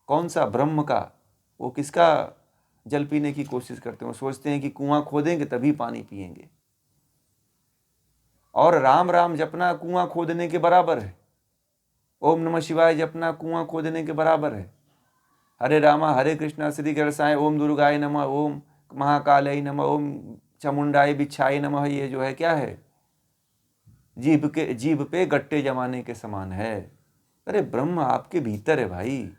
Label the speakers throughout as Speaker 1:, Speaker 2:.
Speaker 1: कौन सा ब्रह्म का, वो किसका जल पीने की कोशिश करते हैं? वो सोचते हैं कि कुआं खोदेंगे तभी पानी पिएंगे। और राम राम जपना कुआं खोदने के बराबर है। ओम नमः शिवाय जपना कुआं खोदने के बराबर है। हरे रामा हरे कृष्णा श्री कृष्णाय ओम दुर्गाय नमः, ओम महाकालय नमः, ओम चामुंडाय बिच्छाय नमः, ये जो है क्या है? जीभ पे गट्टे जमाने के समान है। अरे ब्रह्म आपके भीतर है भाई।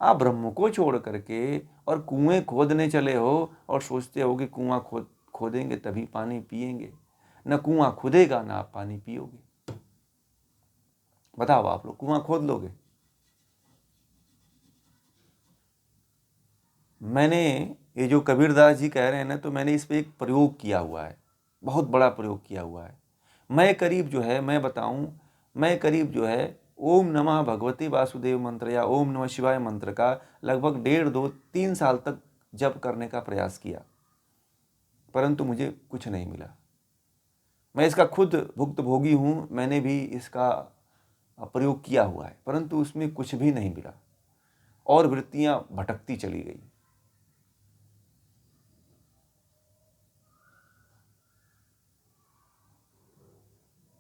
Speaker 1: आप ब्रह्म को छोड़ करके और कुएं खोदने चले हो और सोचते हो कि कुआं खोदेंगे तभी पानी पिएंगे। न कुआं खुदेगा ना आप पानी पियोगे। बताओ, आप लोग कुआं खोद लोगे? मैंने ये जो कबीरदास जी कह रहे हैं ना, तो मैंने इस पे एक प्रयोग किया हुआ है, बहुत बड़ा प्रयोग किया हुआ है। मैं करीब जो है, मैं बताऊं, मैं करीब जो है ओम नमः भगवते वासुदेव मंत्र या ओम नमः शिवाय मंत्र का लगभग 1.5-2-3 साल तक जप करने का प्रयास किया, परंतु मुझे कुछ नहीं मिला। मैं इसका खुद भुक्तभोगी हूँ, मैंने भी इसका प्रयोग किया हुआ है, परंतु उसमें कुछ भी नहीं मिला और वृत्तियां भटकती चली गई।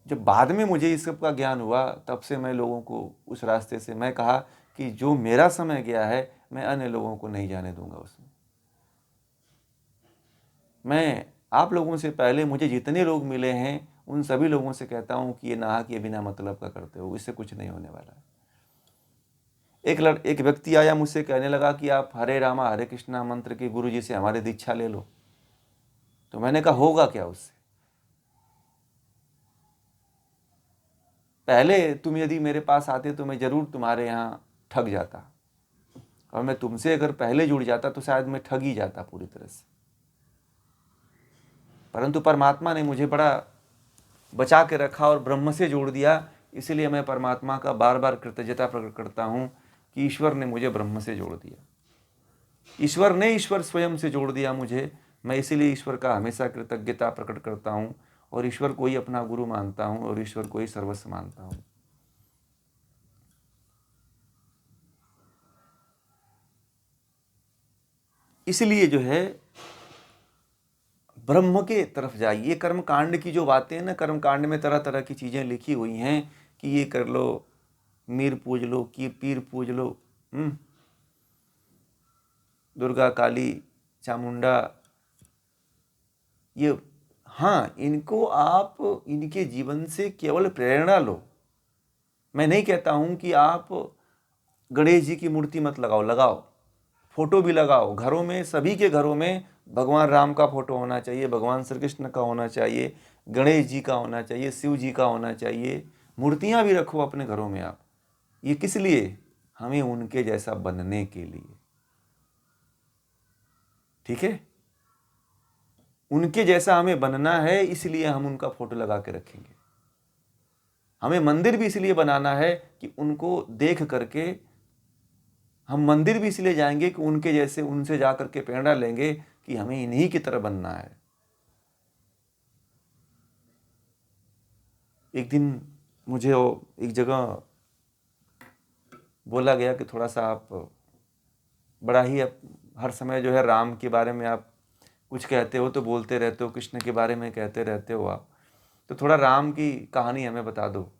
Speaker 1: जब बाद में मुझे इस सब का ज्ञान हुआ, तब से मैं लोगों को उस रास्ते से, मैं कहा कि जो मेरा समय गया है मैं अन्य लोगों को नहीं जाने दूंगा उसमें। मैं आप लोगों से पहले मुझे जितने लोग मिले हैं उन सभी लोगों से कहता हूं कि ये नाहक, ये बिना मतलब का करते हो, इससे कुछ नहीं होने वाला है। एक व्यक्ति आया मुझसे कहने लगा कि आप हरे रामा हरे कृष्णा मंत्र के गुरु जी से हमारी दीक्षा ले लो। तो मैंने कहा होगा क्या उससे? पहले तुम यदि मेरे पास आते तो मैं जरूर तुम्हारे यहाँ ठग जाता, और मैं तुमसे अगर पहले जुड़ जाता तो शायद मैं ठग ही जाता पूरी तरह से। परंतु परमात्मा ने मुझे बड़ा बचा के रखा और ब्रह्म से जोड़ दिया, इसलिए मैं परमात्मा का बार बार कृतज्ञता प्रकट करता हूँ कि ईश्वर ने मुझे ब्रह्म से जोड़ दिया। ईश्वर ने ईश्वर स्वयं से जोड़ दिया मुझे। मैं इसीलिए ईश्वर का हमेशा कृतज्ञता प्रकट करता हूँ और ईश्वर को ही अपना गुरु मानता हूँ और ईश्वर को ही सर्वस्व मानता हूँ। इसलिए जो है ब्रह्म के तरफ जाइए। कर्म कांड की जो बातें हैं ना, कर्म कांड में तरह तरह की चीज़ें लिखी हुई हैं कि ये कर लो, मीर पूज लो, कि पीर पूज लो, दुर्गा काली चामुंडा, ये, हाँ, इनको आप इनके जीवन से केवल प्रेरणा लो। मैं नहीं कहता हूं कि आप गणेश जी की मूर्ति मत लगाओ, लगाओ, फोटो भी लगाओ। घरों में, सभी के घरों में भगवान राम का फोटो होना चाहिए, भगवान श्री कृष्ण का होना चाहिए, गणेश जी का होना चाहिए, शिव जी का होना चाहिए। मूर्तियां भी रखो अपने घरों में आप। ये किस लिए? हमें उनके जैसा बनने के लिए। ठीक है, उनके जैसा हमें बनना है, इसलिए हम उनका फोटो लगा के रखेंगे। हमें मंदिर भी इसलिए बनाना है कि उनको देख करके हम मंदिर भी इसलिए जाएंगे कि उनके जैसे, उनसे जाकर के प्रेरणा लेंगे कि हमें इन्हीं की तरह बनना है। एक दिन मुझे एक जगह बोला गया कि थोड़ा सा आप बड़ा ही हर समय जो है राम के बारे में आप कुछ कहते हो तो बोलते रहते हो, कृष्ण के बारे में कहते रहते हो आप, तो थोड़ा राम की कहानी हमें बता दो।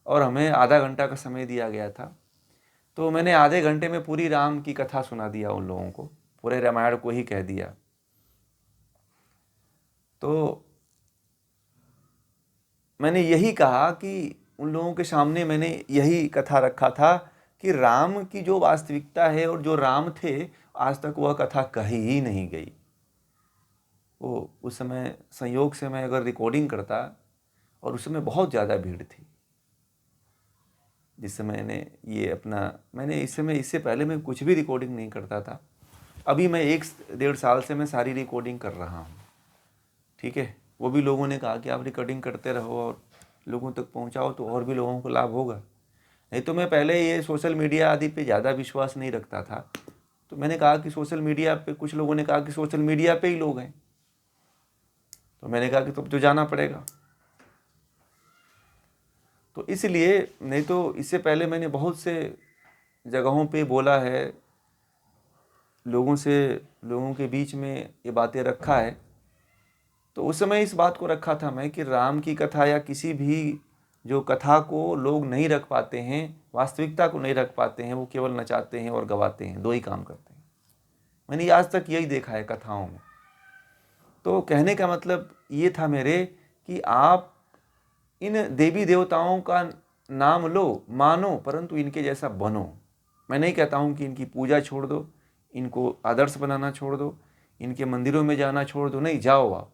Speaker 1: और हमें आधा घंटा का समय दिया गया था, तो मैंने आधे घंटे में पूरी राम की कथा सुना दिया उन लोगों को, पूरे रामायण को ही कह दिया। तो मैंने यही कहा कि उन लोगों के सामने मैंने यही कथा रखा था कि राम की जो वास्तविकता है और जो राम थे, आज तक वह कथा कही ही नहीं गई। वो उस समय संयोग से मैं अगर रिकॉर्डिंग करता, और उस समय बहुत ज़्यादा भीड़ थी जिस समय मैंने इस समय, इससे पहले मैं कुछ भी रिकॉर्डिंग नहीं करता था। अभी मैं 1-1.5 साल से मैं सारी रिकॉर्डिंग कर रहा हूँ। ठीक है, वो भी लोगों ने कहा कि आप रिकॉर्डिंग करते रहो और लोगों तक पहुँचाओ तो और भी लोगों को लाभ होगा। नहीं तो मैं पहले ये सोशल मीडिया आदि पे ज़्यादा विश्वास नहीं रखता था। तो मैंने कहा कि सोशल मीडिया पे, कुछ लोगों ने कहा कि सोशल मीडिया पे ही लोग हैं, तो मैंने कहा कि तब तो जाना पड़ेगा। तो इसलिए, नहीं तो इससे पहले मैंने बहुत से जगहों पे बोला है, लोगों के बीच में ये बातें रखा है, तो उस समय इस बात को रखा था मैं कि राम की कथा या किसी भी जो कथा को लोग नहीं रख पाते हैं, वास्तविकता को नहीं रख पाते हैं, वो केवल नचाते हैं और गवाते हैं, दो ही काम करते हैं। मैंने आज तक यही देखा है कथाओं में। तो कहने का मतलब ये था मेरे कि आप इन देवी देवताओं का नाम लो, मानो, परंतु इनके जैसा बनो। मैं नहीं कहता हूँ कि इनकी पूजा छोड़ दो, इनको आदर्श बनाना छोड़ दो, इनके मंदिरों में जाना छोड़ दो, नहीं, जाओ आप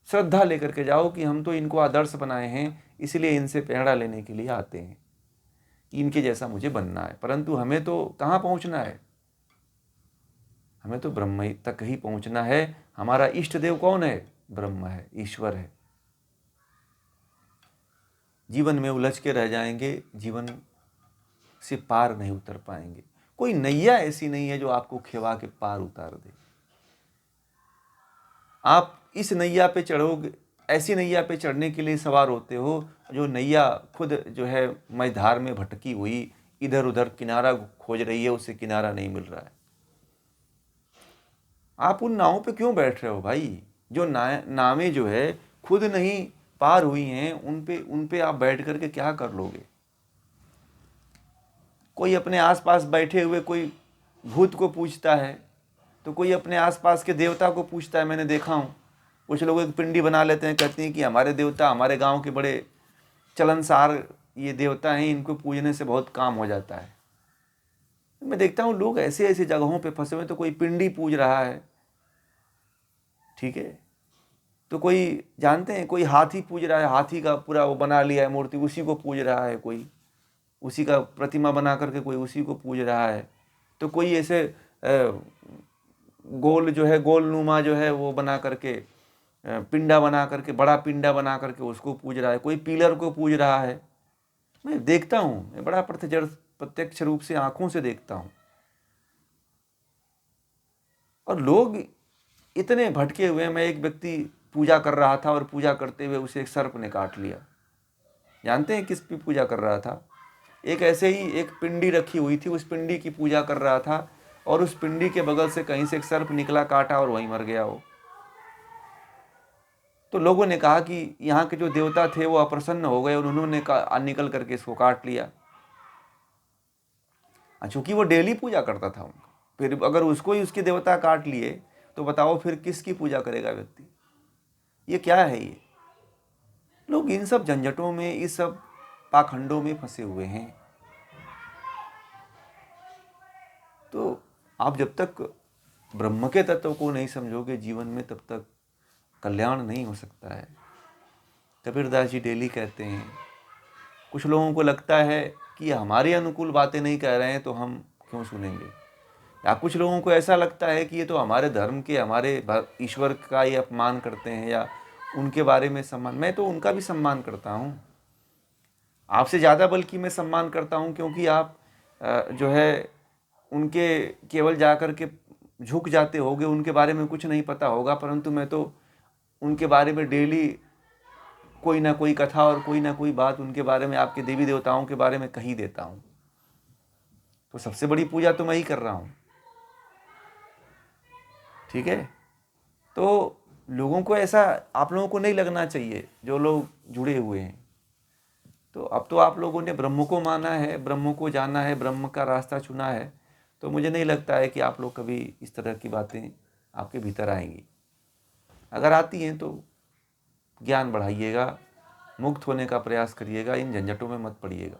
Speaker 1: श्रद्धा लेकर के जाओ कि हम तो इनको आदर्श बनाए हैं, इसलिए इनसे प्रेरणा लेने के लिए आते हैं, इनके जैसा मुझे बनना है। परंतु हमें तो कहाँ पहुँचना है? हमें तो ब्रह्म तक ही पहुँचना है। हमारा इष्ट देव कौन है? ब्रह्म है, ईश्वर है। जीवन में उलझ के रह जाएंगे, जीवन से पार नहीं उतर पाएंगे। कोई नैया ऐसी नहीं है जो आपको खेवा के पार उतार दे। आप इस नैया पे चढ़ोगे, ऐसी नैया पे चढ़ने के लिए सवार होते हो जो नैया खुद जो है मझधार में भटकी हुई इधर उधर किनारा खोज रही है, उसे किनारा नहीं मिल रहा है। आप उन नावों पे क्यों बैठ रहे हो भाई? जो नावें जो है खुद नहीं पार हुई हैं, उन पे आप बैठ करके क्या कर लोगे? कोई अपने आसपास बैठे हुए कोई भूत को पूछता है, तो कोई अपने आसपास के देवता को पूछता है। मैंने देखा हूँ, कुछ लोग एक पिंडी बना लेते हैं, कहते हैं कि हमारे देवता हमारे गांव के बड़े चलनसार ये देवता हैं, इनको पूजने से बहुत काम हो जाता है। मैं देखता हूँ लोग ऐसे ऐसे जगहों पे फंसे हुए, तो कोई पिंडी पूज रहा है, ठीक है, तो कोई जानते हैं कोई हाथी पूज रहा है, हाथी का पूरा वो बना लिया है मूर्ति, उसी को पूज रहा है, कोई उसी का प्रतिमा बना करके कोई उसी को पूज रहा है। तो कोई ऐसे गोल जो है, गोल नुमा जो है वो बना करके पिंडा बना करके, बड़ा पिंडा बना करके उसको पूज रहा है, कोई पिलर को पूज रहा है। मैं देखता हूँ, मैं बड़ा प्रत्यक्ष रूप से आंखों से देखता हूँ। और लोग इतने भटके हुए। मैं एक व्यक्ति पूजा कर रहा था और पूजा करते हुए उसे एक सर्प ने काट लिया। जानते हैं किस की पूजा कर रहा था? एक ऐसे ही एक पिंडी रखी हुई थी, उस पिंडी की पूजा कर रहा था, और उस पिंडी के बगल से कहीं से एक सर्प निकला, काटा और वहीं मर गया वो। तो लोगों ने कहा कि यहाँ के जो देवता थे वो अप्रसन्न हो गए और उन्होंने निकल करके इसको काट लिया। चूंकि वो डेली पूजा करता था उनका, फिर अगर उसको ही उसके देवता काट लिए तो बताओ फिर किसकी पूजा करेगा व्यक्ति? ये क्या है? ये लोग इन सब झंझटों में, इस सब पाखंडों में फंसे हुए हैं। तो आप जब तक ब्रह्म के तत्व को नहीं समझोगे जीवन में, तब तक कल्याण नहीं हो सकता है। कबीरदास जी डेली कहते हैं, कुछ लोगों को लगता है कि हमारे अनुकूल बातें नहीं कह रहे हैं तो हम क्यों सुनेंगे, या कुछ लोगों को ऐसा लगता है कि ये तो हमारे धर्म के, हमारे ईश्वर का ही अपमान करते हैं या उनके बारे में सम्मान। मैं तो उनका भी सम्मान करता हूँ, आपसे ज़्यादा बल्कि मैं सम्मान करता हूँ, क्योंकि आप जो है उनके केवल जा कर के झुक जाते होगे, उनके बारे में कुछ नहीं पता होगा, परंतु मैं तो उनके बारे में डेली कोई ना कोई कथा और कोई ना कोई बात उनके बारे में, आपके देवी देवताओं के बारे में कही देता हूँ। तो सबसे बड़ी पूजा तो मैं ही कर रहा हूँ, ठीक है? तो लोगों को ऐसा, आप लोगों को नहीं लगना चाहिए जो लोग जुड़े हुए हैं। तो अब तो आप लोगों ने ब्रह्म को माना है, ब्रह्म को जाना है, ब्रह्म का रास्ता चुना है, तो मुझे नहीं लगता है कि आप लोग कभी इस तरह की बातें आपके भीतर आएंगी। अगर आती हैं तो ज्ञान बढ़ाइएगा, मुक्त होने का प्रयास करिएगा, इन झंझटों में मत पड़िएगा।